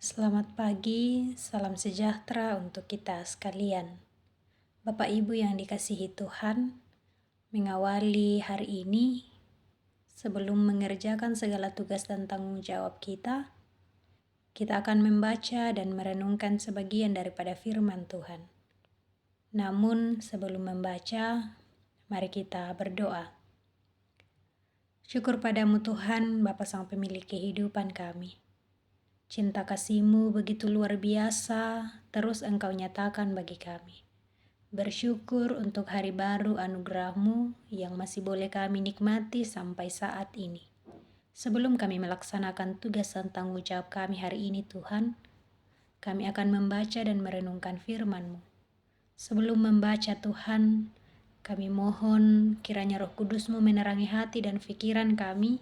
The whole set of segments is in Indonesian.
Selamat pagi, salam sejahtera untuk kita sekalian. Bapak Ibu yang dikasihi Tuhan, mengawali hari ini, sebelum mengerjakan segala tugas dan tanggung jawab kita akan membaca dan merenungkan sebagian daripada firman Tuhan. Namun sebelum membaca, mari kita berdoa. Syukur padamu Tuhan, Bapa Sang Pemilik kehidupan kami. Cinta kasih-Mu begitu luar biasa, terus Engkau nyatakan bagi kami. Bersyukur untuk hari baru anugerah-Mu yang masih boleh kami nikmati sampai saat ini. Sebelum kami melaksanakan tugas dan tanggung jawab kami hari ini Tuhan, kami akan membaca dan merenungkan firman-Mu. Sebelum membaca Tuhan, kami mohon kiranya Roh Kudus-Mu menerangi hati dan pikiran kami,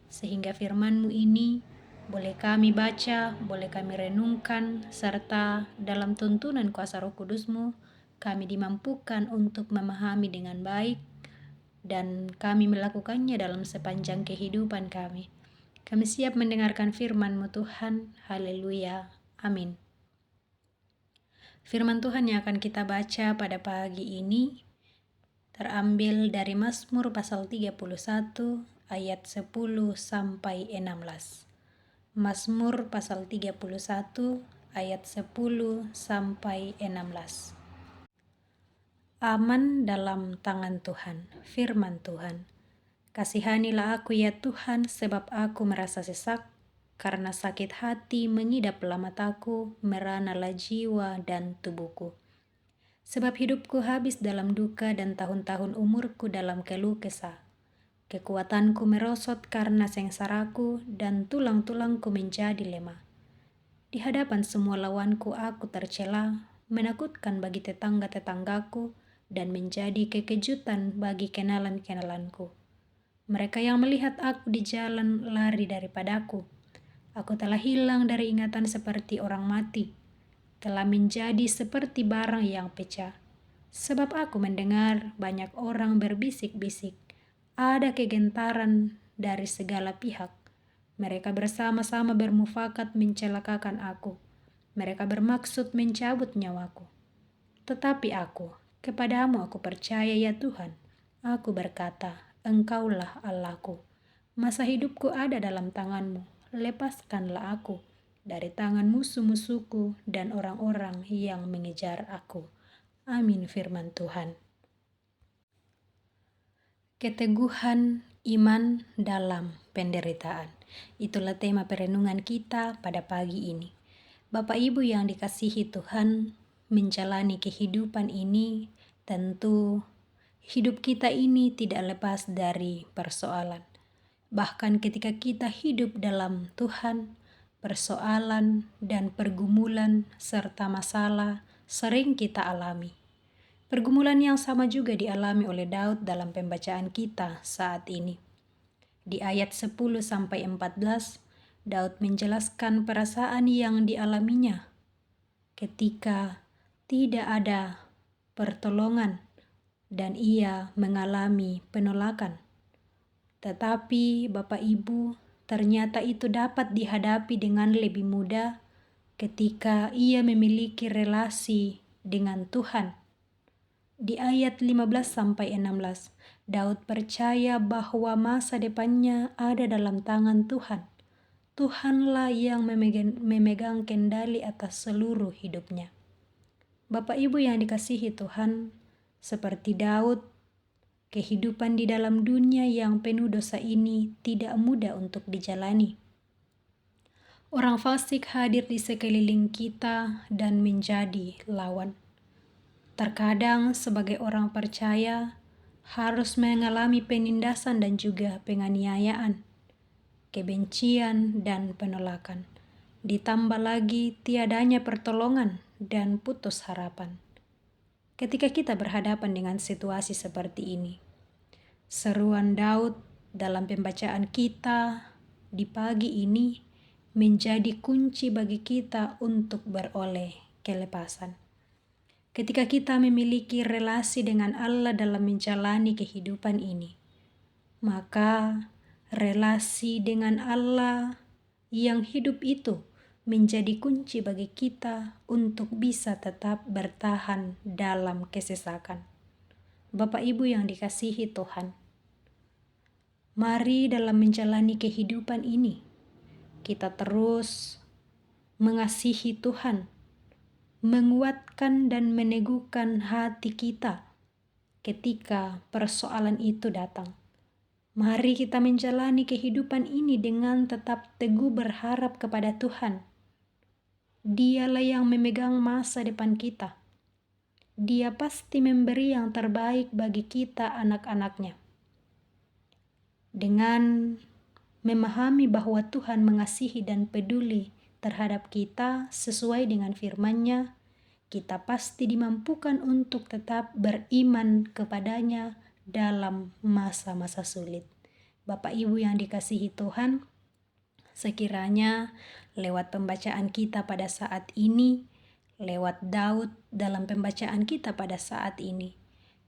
sehingga firman-Mu ini boleh kami baca, boleh kami renungkan, serta dalam tuntunan kuasa Roh Kudus-Mu, kami dimampukan untuk memahami dengan baik, dan kami melakukannya dalam sepanjang kehidupan kami. Kami siap mendengarkan firman-Mu Tuhan. Haleluya. Amin. Firman Tuhan yang akan kita baca pada pagi ini terambil dari Mazmur pasal 31 ayat 10 sampai 16. Mazmur pasal 31 ayat 10 sampai 16. Aman dalam tangan Tuhan, firman Tuhan. Kasihanilah aku ya Tuhan, sebab aku merasa sesak, karena sakit hati mengidap dalam mataku, meranalah jiwa dan tubuhku. Sebab hidupku habis dalam duka dan tahun-tahun umurku dalam keluh kesah. Kekuatanku merosot karena sengsaraku dan tulang-tulangku menjadi lemah. Di hadapan semua lawanku aku tercela, menakutkan bagi tetangga-tetanggaku dan menjadi kekejutan bagi kenalan-kenalanku. Mereka yang melihat aku di jalan lari daripadaku. Aku telah hilang dari ingatan seperti orang mati, telah menjadi seperti barang yang pecah. Sebab aku mendengar banyak orang berbisik-bisik, ada kegentaran dari segala pihak. Mereka bersama-sama bermufakat mencelakakan aku. Mereka bermaksud mencabut nyawaku. Tetapi aku, kepadamu aku percaya ya Tuhan. Aku berkata, Engkaulah Allahku. Masa hidupku ada dalam tangan-Mu. Lepaskanlah aku dari tangan musuh-musuhku dan orang-orang yang mengejar aku. Amin firman Tuhan. Keteguhan iman dalam penderitaan. Itulah tema perenungan kita pada pagi ini. Bapak Ibu yang dikasihi Tuhan, menjalani kehidupan ini tentu hidup kita ini tidak lepas dari persoalan. Bahkan ketika kita hidup dalam Tuhan, persoalan dan pergumulan serta masalah sering kita alami. Pergumulan yang sama juga dialami oleh Daud dalam pembacaan kita saat ini. Di ayat 10-14, Daud menjelaskan perasaan yang dialaminya ketika tidak ada pertolongan dan ia mengalami penolakan. Tetapi Bapak Ibu, ternyata itu dapat dihadapi dengan lebih mudah ketika ia memiliki relasi dengan Tuhan. Di ayat 15-16, Daud percaya bahwa masa depannya ada dalam tangan Tuhan. Tuhanlah yang memegang kendali atas seluruh hidupnya. Bapak Ibu yang dikasihi Tuhan, seperti Daud, kehidupan di dalam dunia yang penuh dosa ini tidak mudah untuk dijalani. Orang fasik hadir di sekeliling kita dan menjadi lawan. Terkadang sebagai orang percaya harus mengalami penindasan dan juga penganiayaan, kebencian dan penolakan. Ditambah lagi tiadanya pertolongan dan putus harapan. Ketika kita berhadapan dengan situasi seperti ini, seruan Daud dalam pembacaan kita di pagi ini menjadi kunci bagi kita untuk beroleh kelepasan. Ketika kita memiliki relasi dengan Allah dalam menjalani kehidupan ini, maka relasi dengan Allah yang hidup itu menjadi kunci bagi kita untuk bisa tetap bertahan dalam kesesakan. Bapak Ibu yang dikasihi Tuhan, mari dalam menjalani kehidupan ini, kita terus mengasihi Tuhan, menguatkan dan meneguhkan hati kita ketika persoalan itu datang. Mari kita menjalani kehidupan ini dengan tetap teguh berharap kepada Tuhan. Dialah yang memegang masa depan kita. Dia pasti memberi yang terbaik bagi kita anak-anaknya. Dengan memahami bahwa Tuhan mengasihi dan peduli terhadap kita sesuai dengan firman-Nya, kita pasti dimampukan untuk tetap beriman kepadanya dalam masa-masa sulit. Bapak Ibu yang dikasihi Tuhan, sekiranya lewat pembacaan kita pada saat ini, lewat Daud dalam pembacaan kita pada saat ini,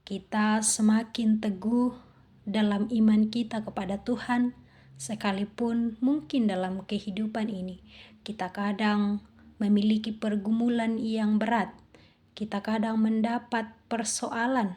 kita semakin teguh dalam iman kita kepada Tuhan, sekalipun mungkin dalam kehidupan ini kita kadang memiliki pergumulan yang berat, kita kadang mendapat persoalan,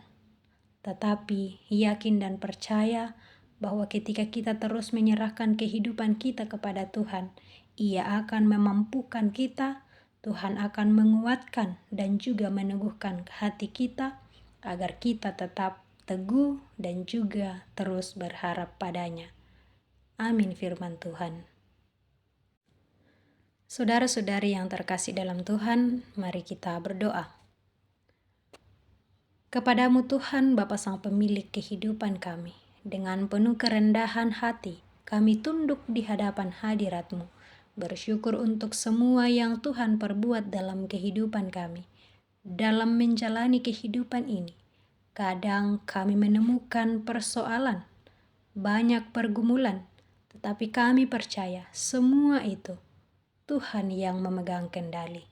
tetapi yakin dan percaya bahwa ketika kita terus menyerahkan kehidupan kita kepada Tuhan, Ia akan memampukan kita, Tuhan akan menguatkan dan juga meneguhkan hati kita agar kita tetap teguh dan juga terus berharap padanya. Amin firman Tuhan. Saudara-saudari yang terkasih dalam Tuhan, mari kita berdoa. Kepadamu Tuhan, Bapa Sang Pemilik kehidupan kami, dengan penuh kerendahan hati, kami tunduk di hadapan hadirat-Mu, bersyukur untuk semua yang Tuhan perbuat dalam kehidupan kami. Dalam menjalani kehidupan ini, kadang kami menemukan persoalan, banyak pergumulan, tetapi kami percaya semua itu Tuhan yang memegang kendali.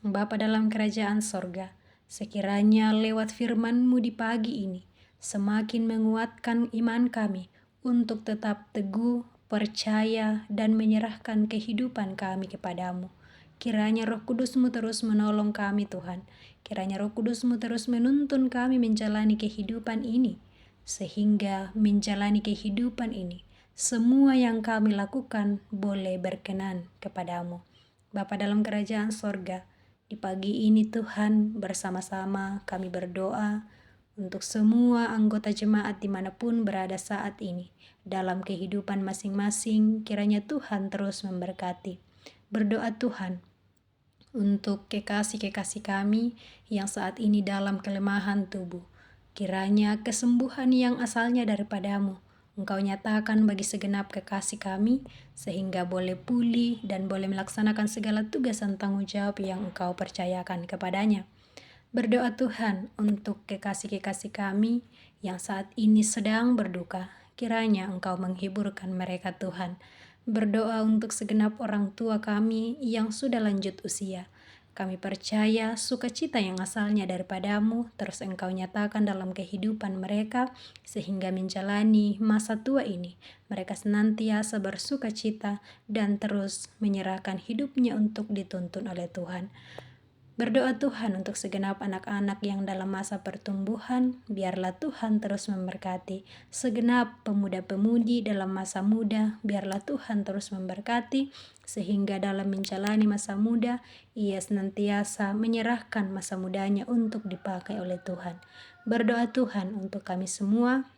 Bapa dalam kerajaan sorga, sekiranya lewat firman-Mu di pagi ini, semakin menguatkan iman kami untuk tetap teguh, percaya, dan menyerahkan kehidupan kami kepadamu. Kiranya Roh Kudus-Mu terus menolong kami Tuhan. Kiranya Roh Kudus-Mu terus menuntun kami menjalani kehidupan ini, sehingga menjalani kehidupan ini, semua yang kami lakukan boleh berkenan kepadamu. Bapa dalam kerajaan sorga, di pagi ini Tuhan bersama-sama kami berdoa untuk semua anggota jemaat dimanapun berada saat ini. Dalam kehidupan masing-masing, kiranya Tuhan terus memberkati. Berdoa Tuhan untuk kekasih-kekasih kami yang saat ini dalam kelemahan tubuh. Kiranya kesembuhan yang asalnya daripadamu, Engkau nyatakan bagi segenap kekasih kami, sehingga boleh pulih dan boleh melaksanakan segala tugas dan tanggung jawab yang Engkau percayakan kepadanya. Berdoa Tuhan untuk kekasih-kekasih kami yang saat ini sedang berduka, kiranya Engkau menghiburkan mereka Tuhan. Berdoa untuk segenap orang tua kami yang sudah lanjut usia. Kami percaya sukacita yang asalnya daripadamu terus Engkau nyatakan dalam kehidupan mereka, sehingga menjalani masa tua ini mereka senantiasa bersukacita dan terus menyerahkan hidupnya untuk dituntun oleh Tuhan. Berdoa Tuhan untuk segenap anak-anak yang dalam masa pertumbuhan, biarlah Tuhan terus memberkati. Segenap pemuda-pemudi dalam masa muda, biarlah Tuhan terus memberkati, sehingga dalam menjalani masa muda, ia senantiasa menyerahkan masa mudanya untuk dipakai oleh Tuhan. Berdoa Tuhan untuk kami semua,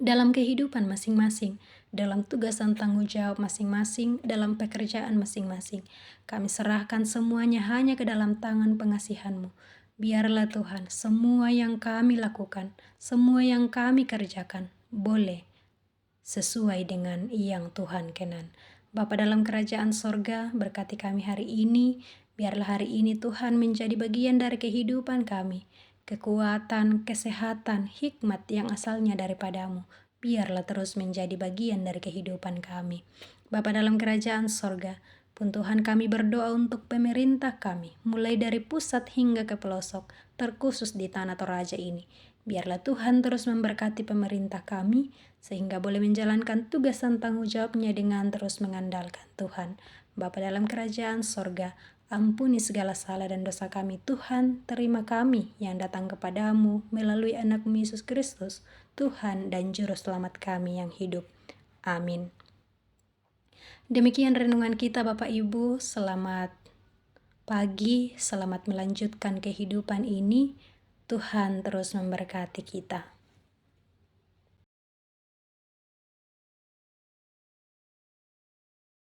dalam kehidupan masing-masing, dalam tugas dan tanggung jawab masing-masing, dalam pekerjaan masing-masing. Kami serahkan semuanya hanya ke dalam tangan pengasihan-Mu. Biarlah Tuhan, semua yang kami lakukan, semua yang kami kerjakan, boleh sesuai dengan yang Tuhan kenan. Bapa dalam kerajaan sorga, berkati kami hari ini, biarlah hari ini Tuhan menjadi bagian dari kehidupan kami. Kekuatan, kesehatan, hikmat yang asalnya daripadamu, biarlah terus menjadi bagian dari kehidupan kami. Bapa dalam kerajaan sorga, pun Tuhan kami berdoa untuk pemerintah kami, mulai dari pusat hingga ke pelosok, terkhusus di tanah Toraja ini. Biarlah Tuhan terus memberkati pemerintah kami, sehingga boleh menjalankan tugas dan tanggung jawabnya dengan terus mengandalkan Tuhan. Bapa dalam kerajaan sorga, ampuni segala salah dan dosa kami Tuhan, terima kami yang datang kepadamu melalui anak-Mu Yesus Kristus, Tuhan dan Juru Selamat kami yang hidup. Amin. Demikian renungan kita Bapak Ibu, selamat pagi, selamat melanjutkan kehidupan ini. Tuhan terus memberkati kita.